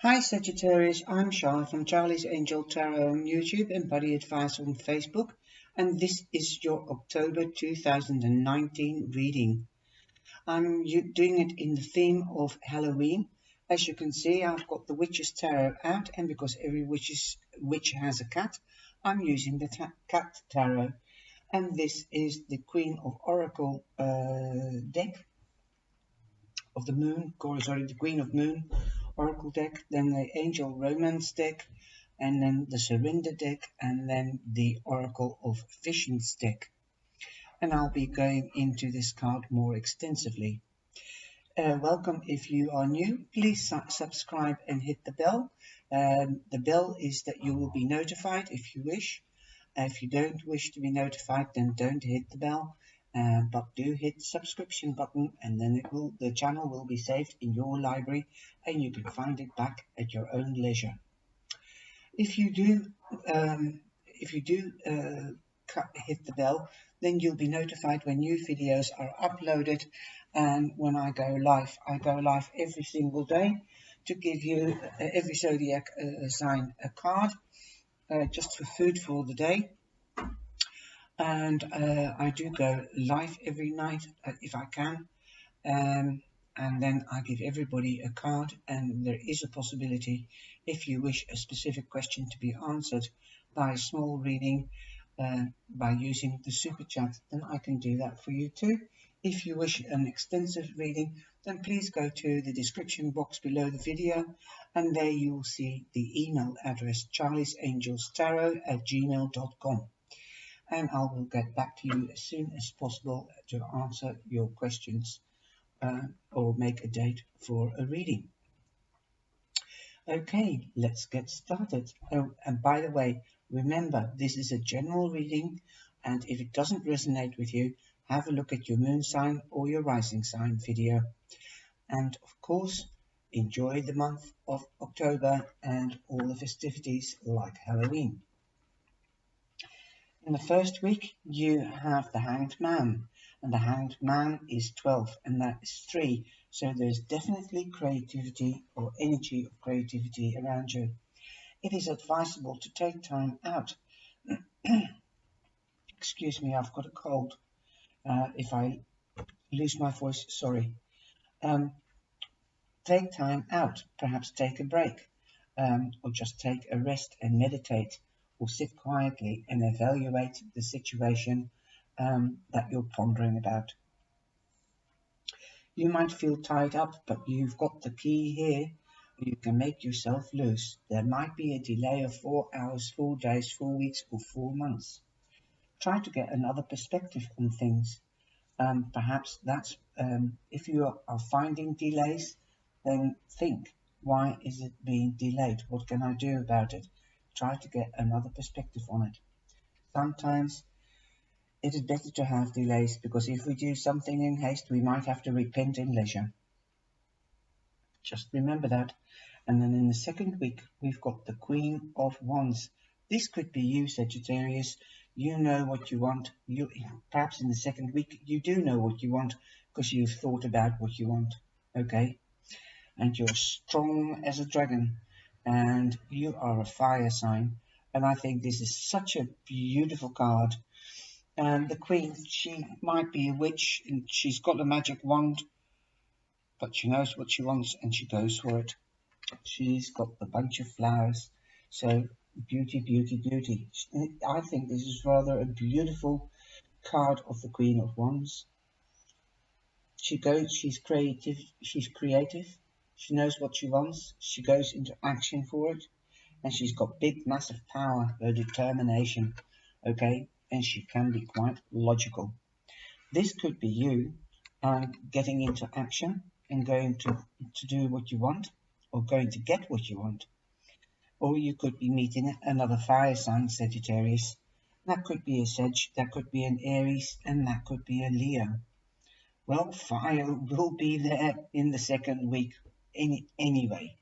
Hi Sagittarius, I'm Charlie from Charlie's Angel Tarot on YouTube and Buddy Advice on Facebook, and this is your October 2019 reading. I'm doing it in the theme of Halloween. As you can see, I've got the Witch's Tarot out, and because every witch has a cat, I'm using the Cat Tarot. And this is the Queen of Oracle deck of the Moon, the Queen of Moon Oracle deck, then the Angel Romance deck, and then the Surrender deck, and then the Oracle of Visions deck. And I'll be going into this card more extensively. Welcome if you are new. Please subscribe and hit the bell. The bell is that you will be notified if you wish. If you don't wish to be notified, then don't hit the bell. But do hit the subscription button, and then the channel will be saved in your library, and you can find it back at your own leisure. If you do hit the bell, then you'll be notified when new videos are uploaded, and when I go live every single day to give you every zodiac sign a card, just for food for the day. And I do go live every night if I can, and then I give everybody a card, and there is a possibility, if you wish a specific question to be answered by a small reading by using the super chat, then I can do that for you too. If you wish an extensive reading, then please go to the description box below the video, and there you will see the email address charliesangeltarot@gmail.com. And I will get back to you as soon as possible to answer your questions or make a date for a reading. Okay, let's get started. Oh, and by the way, remember, this is a general reading, and if it doesn't resonate with you, have a look at your moon sign or your rising sign video. And of course, enjoy the month of October and all the festivities like Halloween. In the first week, you have the Hanged Man, and the Hanged Man is 12, and that is 3. So there's definitely creativity or energy of creativity around you. It is advisable to take time out. Excuse me, I've got a cold. If I lose my voice, sorry. Take time out, perhaps take a break, or just take a rest and meditate, or sit quietly and evaluate the situation that you're pondering about. You might feel tied up, but you've got the key here. You can make yourself loose. There might be a delay of 4 hours, 4 days, 4 weeks, or 4 months. Try to get another perspective on things. Perhaps that's if you are finding delays, then think, why is it being delayed? What can I do about it? Try to get another perspective on it. Sometimes it is better to have delays, because if we do something in haste, we might have to repent in leisure. Just remember that. And then in the second week, we've got the Queen of Wands. This could be you, Sagittarius. You know what you want. Perhaps in the second week, you do know what you want, because you've thought about what you want. Okay? And you're strong as a dragon, and you are a fire sign, and I think this is such a beautiful card. And the Queen, she might be a witch, and she's got a magic wand, but she knows what she wants and she goes for it. She's got the bunch of flowers, so beauty, beauty, beauty. I think this is rather a beautiful card of the Queen of Wands. She's creative, she knows what she wants, she goes into action for it, and she's got big, massive power, her determination, okay, and she can be quite logical. This could be you getting into action and going to do what you want, or going to get what you want. Or you could be meeting another fire sign, Sagittarius. That could be a Sag, that could be an Aries, and that could be a Leo. Well, fire will be there in the second week anyway.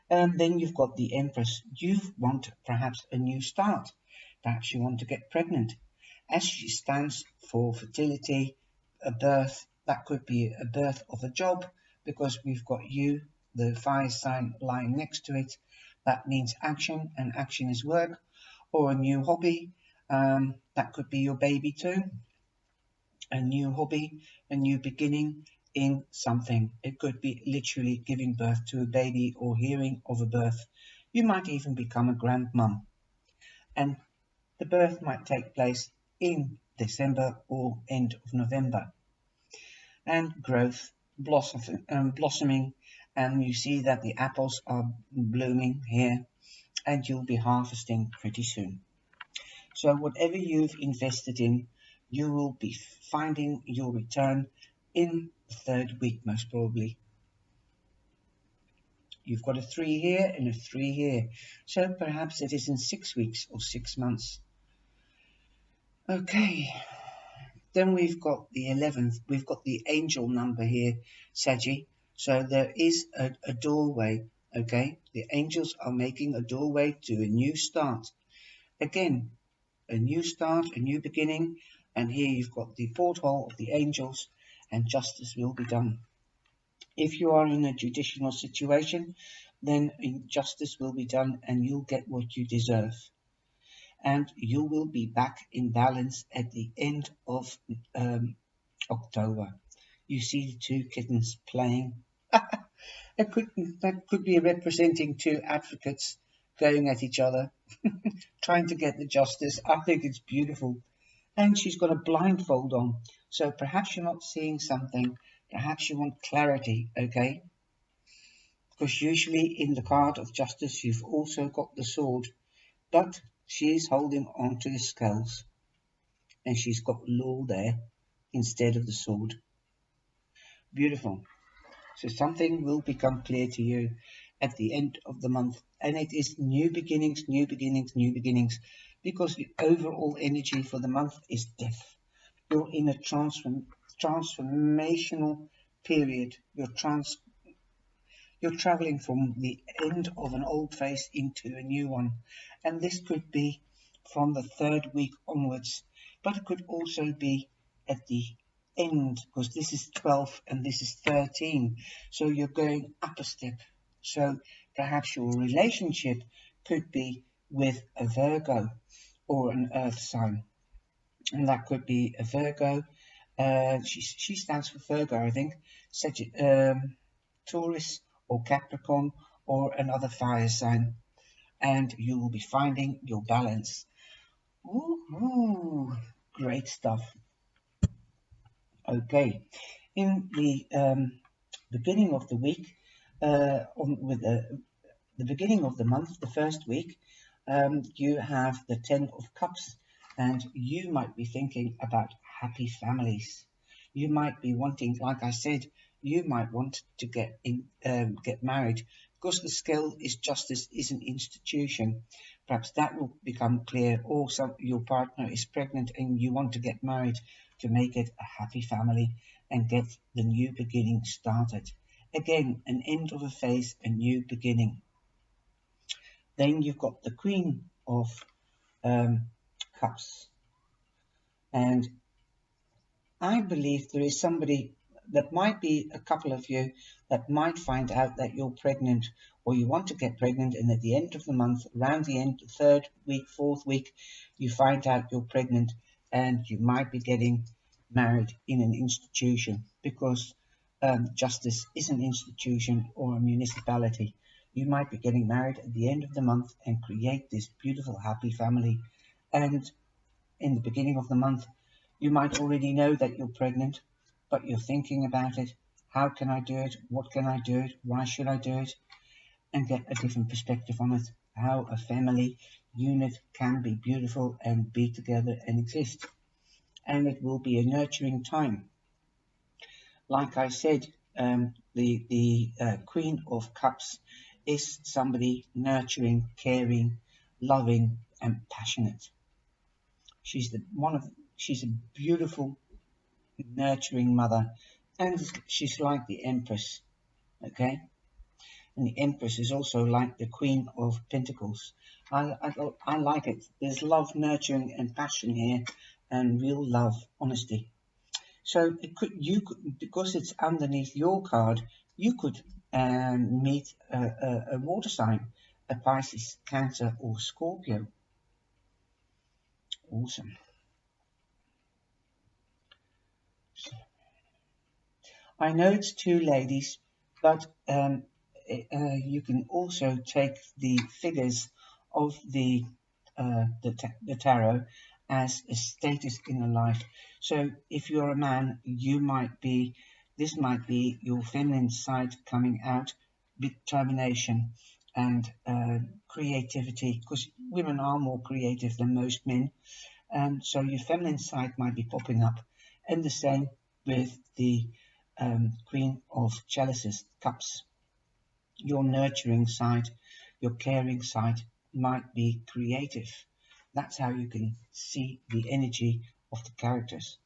Then you've got the Empress. You want perhaps a new start. Perhaps you want to get pregnant. As she stands for fertility, a birth, that could be a birth of a job, because we've got you the fire sign lying next to it. That means action, and action is work or a new hobby. That could be your baby too. A new hobby, a new beginning in something. It could be literally giving birth to a baby or hearing of a birth. You might even become a grandmum. And the birth might take place in December or end of November. And growth, blossoming, and you see that the apples are blooming here, and you'll be harvesting pretty soon. So whatever you've invested in, you will be finding your return in the third week, most probably. You've got a 3 here and a 3 here, so perhaps it is in 6 weeks or 6 months. Okay, then we've got the 11th, we've got the angel number here, Saggy. So there is a doorway, okay? The angels are making a doorway to a new start. Again, a new start, a new beginning, and here you've got the porthole of the angels, and justice will be done. If you are in a judicial situation, then justice will be done and you'll get what you deserve. And you will be back in balance at the end of October. You see the two kittens playing. That could be representing two advocates going at each other, trying to get the justice. I think it's beautiful. And she's got a blindfold on, so perhaps you're not seeing something. Perhaps you want clarity, okay? Because usually in the card of justice, you've also got the sword, but she's holding on to the scales, and she's got law there instead of the sword. Beautiful. So something will become clear to you at the end of the month, and it is new beginnings, new beginnings, new beginnings, because the overall energy for the month is death. You're in a transformational period. You're traveling from the end of an old phase into a new one, and this could be from the third week onwards, but it could also be at the end, because this is 12 and this is 13, so you're going up a step. So perhaps your relationship could be with a Virgo or an earth sign, and that could be a Virgo. She stands for Virgo, I think. Taurus or Capricorn or another fire sign, and you will be finding your balance. Ooh, great stuff. Okay, in the beginning of the week, with the beginning of the month, the first week, you have the 10 of Cups, and you might be thinking about happy families. You might be wanting, like I said, you might want to get married, because the scale is justice is an institution. Perhaps that will become clear, or your partner is pregnant and you want to get married to make it a happy family and get the new beginning started. Again, an end of a phase, a new beginning. Then you've got the Queen of Cups, and I believe there is somebody, that might be a couple of you, that might find out that you're pregnant, or you want to get pregnant, and at the end of the month, around the end, the third week, fourth week, you find out you're pregnant, and you might be getting married in an institution, because justice is an institution or a municipality. You might be getting married at the end of the month and create this beautiful happy family. And in the beginning of the month, you might already know that you're pregnant, but you're thinking about it. How can I do it? What can I do it? Why should I do it? And get a different perspective on it. How a family unit can be beautiful and be together and exist. And it will be a nurturing time. Like I said, the Queen of Cups is somebody nurturing, caring, loving, and passionate. She's a beautiful, nurturing mother, and she's like the Empress, okay? And the Empress is also like the Queen of Pentacles. I like it. There's love, nurturing, and passion here, and real love, honesty. So because it's underneath your card, you could and meet a water sign, a Pisces, Cancer, or Scorpio. Awesome. I know it's two ladies, but you can also take the figures of the tarot as a status in a life. So if you're a man, this might be your feminine side coming out, determination and creativity, because women are more creative than most men. So your feminine side might be popping up, and the same with the Queen of Chalices, Cups. Your nurturing side, your caring side might be creative. That's how you can see the energy of the characters.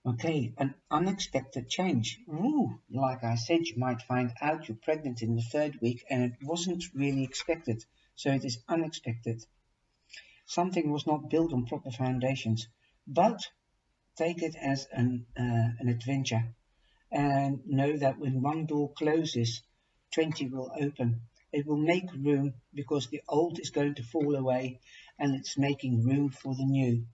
Okay, an unexpected change. Ooh, like I said, you might find out you're pregnant in the 3rd week and it wasn't really expected. So it is unexpected. Something was not built on proper foundations, but take it as an adventure and know that when one door closes, 20 will open. It will make room because the old is going to fall away and it's making room for the new.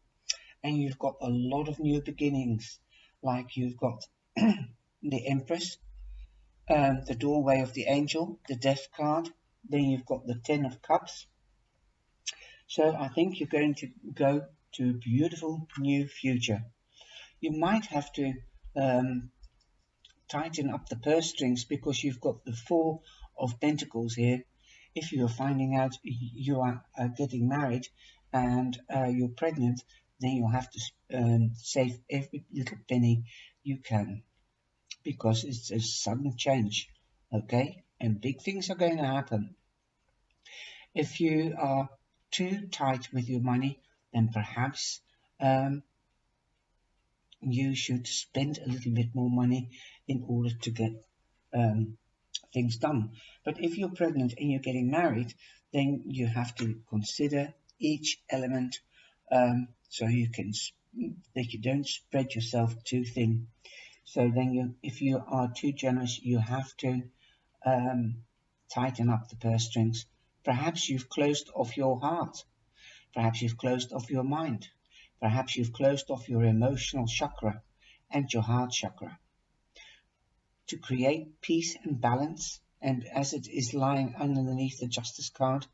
And you've got a lot of new beginnings, like you've got the Empress, the doorway of the angel, the Death card, then you've got the 10 of Cups. So I think you're going to go to a beautiful new future. You might have to tighten up the purse strings because you've got the 4 of Pentacles here. If you're finding out you are getting married and you're pregnant, then you'll have to save every little penny you can because it's a sudden change, okay? And big things are going to happen. If you are too tight with your money, then perhaps you should spend a little bit more money in order to get things done. But if you're pregnant and you're getting married, then you have to consider each element so that you don't spread yourself too thin. So then if you are too generous, you have to tighten up the purse strings. Perhaps you've closed off your heart. Perhaps you've closed off your mind. Perhaps you've closed off your emotional chakra and your heart chakra. To create peace and balance, and as it is lying underneath the Justice card,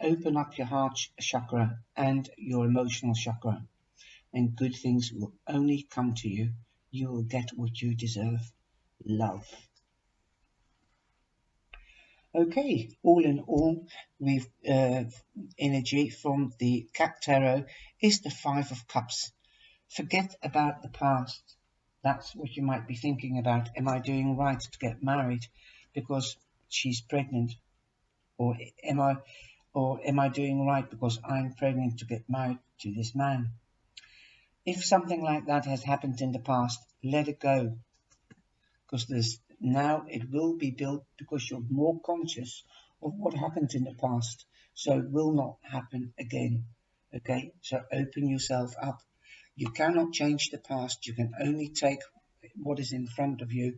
open up your heart chakra and your emotional chakra, and good things will only come to you. You will get what you deserve. Love. Okay, all in all, we've energy from the Cat Tarot is the 5 of Cups. Forget about the past. That's what you might be thinking about. Am I doing right to get married because she's pregnant? Or am I doing right because I'm pregnant to get married to this man? If something like that has happened in the past, let it go. Because now it will be built because you're more conscious of what happened in the past. So it will not happen again. Okay, so open yourself up. You cannot change the past. You can only take what is in front of you.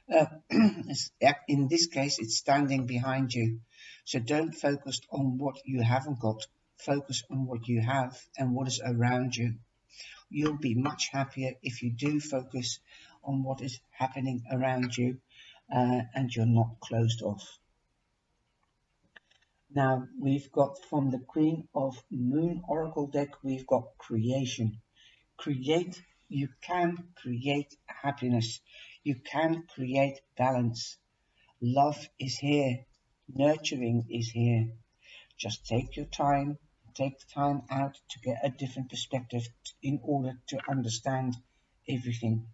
In this case, it's standing behind you. So don't focus on what you haven't got. Focus on what you have and what is around you. You'll be much happier if you do focus on what is happening around you and you're not closed off. Now, we've got from the Queen of Moon Oracle deck, we've got creation. Create. You can create happiness. You can create balance. Love is here. Nurturing is here. Just take your time. Take the time out to get a different perspective in order to understand everything.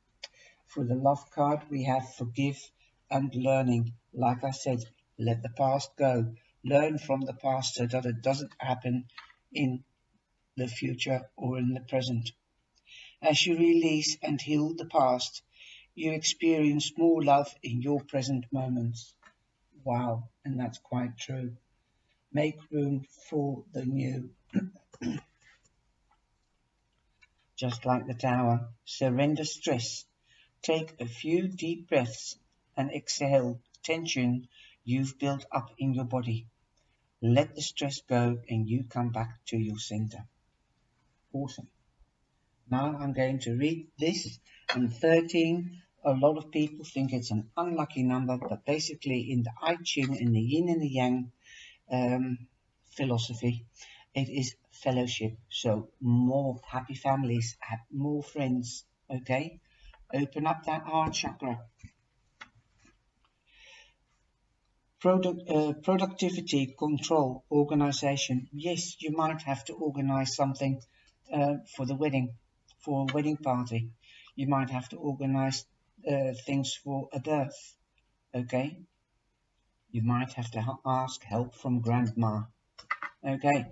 For the love card, we have forgive and learning. Like I said, let the past go. Learn from the past so that it doesn't happen in the future or in the present. As you release and heal the past, you experience more love in your present moments. Wow, and that's quite true. Make room for the new. Just like the Tower, surrender stress. Take a few deep breaths and exhale tension you've built up in your body. Let the stress go and you come back to your center. Awesome. Now I'm going to read this. And 13, a lot of people think it's an unlucky number, but basically in the I Ching, in the yin and the yang philosophy, it is fellowship. So more happy families, more friends, okay? Open up that heart chakra. Productivity, control, organization. Yes, you might have to organize something for the wedding, for a wedding party. You might have to organize things for a birth, okay? You might have to ask help from grandma, okay?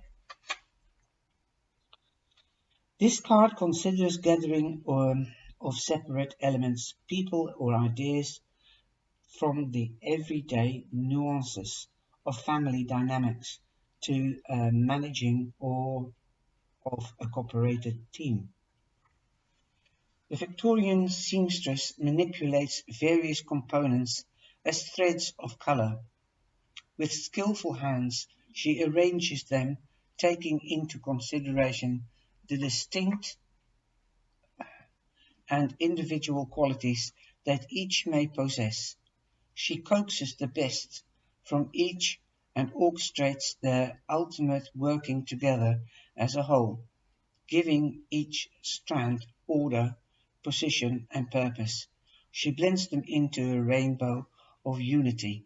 This card considers gathering of separate elements, people or ideas from the everyday nuances of family dynamics to managing or of a cooperated team. The Victorian seamstress manipulates various components as threads of color. With skillful hands, she arranges them, taking into consideration the distinct and individual qualities that each may possess. She coaxes the best from each and orchestrates their ultimate working together as a whole, giving each strand order, position, and purpose. She blends them into a rainbow of unity.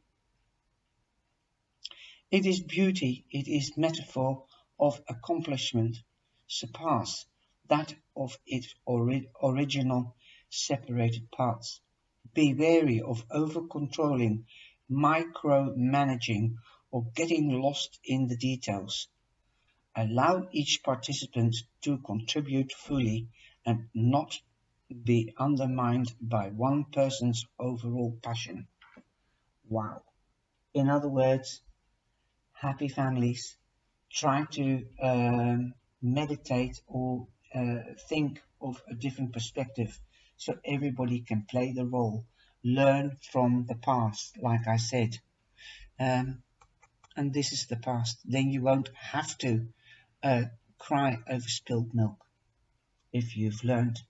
It is beauty, it is metaphor of accomplishment, surpass that of its original separated parts. Be wary of over-controlling, micromanaging, or getting lost in the details. Allow each participant to contribute fully and not be undermined by one person's overall passion. Wow. In other words, happy families, try to meditate or think of a different perspective so everybody can play the role. Learn from the past, like I said. And this is the past. Then you won't have to cry over spilled milk if you've learned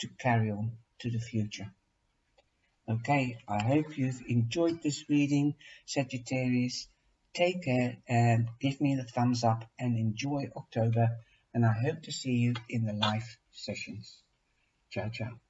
to carry on to the future. Okay, I hope you've enjoyed this reading, Sagittarius. Take care and give me the thumbs up and enjoy October. And I hope to see you in the live sessions. Ciao, ciao.